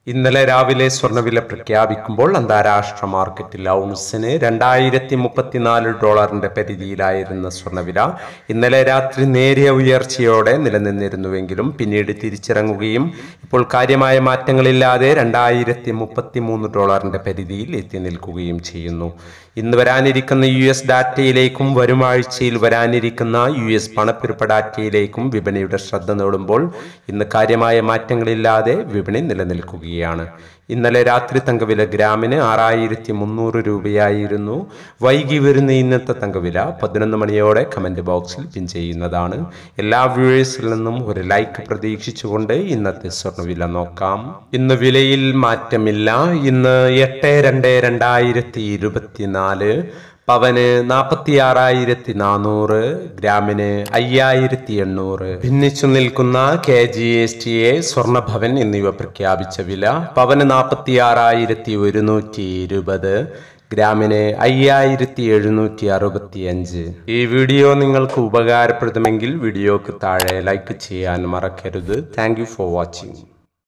ഇന്നലെ രാവിലെ സ്വർണ്ണവില പ്രഖ്യാപിക്കുമ്പോൾ അന്താരാഷ്ട്ര മാർക്കറ്റിൽ ഔൺസിന് $2034 പരിധിയിലായിരുന്ന സ്വർണ്ണവില ഇന്നലെ രാത്രി നേരിയ ഉയർച്ചയോടെ നിലനിന്നിരുന്നുവെങ്കിലും പിന്നീട് തിരിച്ചിറങ്ങുകയും ഇപ്പോൾ കാര്യമായ മാറ്റങ്ങളില്ലാതെ $2033 പരിധിയിൽ എത്തി നിൽക്കുകയും ചെയ്യുന്നു. ഇന്ന് വരാനിരിക്കുന്ന US ഡാറ്റയിലേക്കും വരും ആഴ്ചയിൽ വരാനിരിക്കുന്ന US പണപ്പെരുപ്പ ഡാറ്റയിലേക്കും വിപണിയുടെ ശ്രദ്ധ നേടുമ്പോൾ ഇന്ന് കാര്യമായ മാറ്റങ്ങളില്ലാതെ വിപണി നിലനിൽക്കുകയാണ്. ഇന്നലെ രാത്രി തങ്കവില ഗ്രാമിന് 6300 രൂപയായിരുന്നു. വൈകി വരുന്ന ഇന്നത്തെ തങ്കവില 11 മണിയോടെ കമന്റ് ബോക്സിൽ പിൻ ചെയ്യുന്നതാണ്. എല്ലാ വ്യൂവേഴ്സിൽ നിന്നും ഒരു ലൈക്ക് പ്രതീക്ഷിച്ചുകൊണ്ട് ഇന്നത്തെ സ്വർണ്ണവില നോക്കാം. ഇന്ന് വിലയിൽ മാറ്റമില്ല. ഇന്ന് 8/2/2024 പവന് 46,400, ഗ്രാമിന് 5,800. ഭിന്നിച്ചു നിൽക്കുന്ന KGSTA, സ്വർണ്ണഭവൻ എന്നിവ പ്രഖ്യാപിച്ച വില പവന് 46,120, ഗ്രാമിന് 5,765. ഈ വീഡിയോ നിങ്ങൾക്ക് ഉപകാരപ്രദമെങ്കിൽ വീഡിയോക്ക് താഴെ ലൈക്ക് ചെയ്യാൻ മറക്കരുത്. Thank you for watching.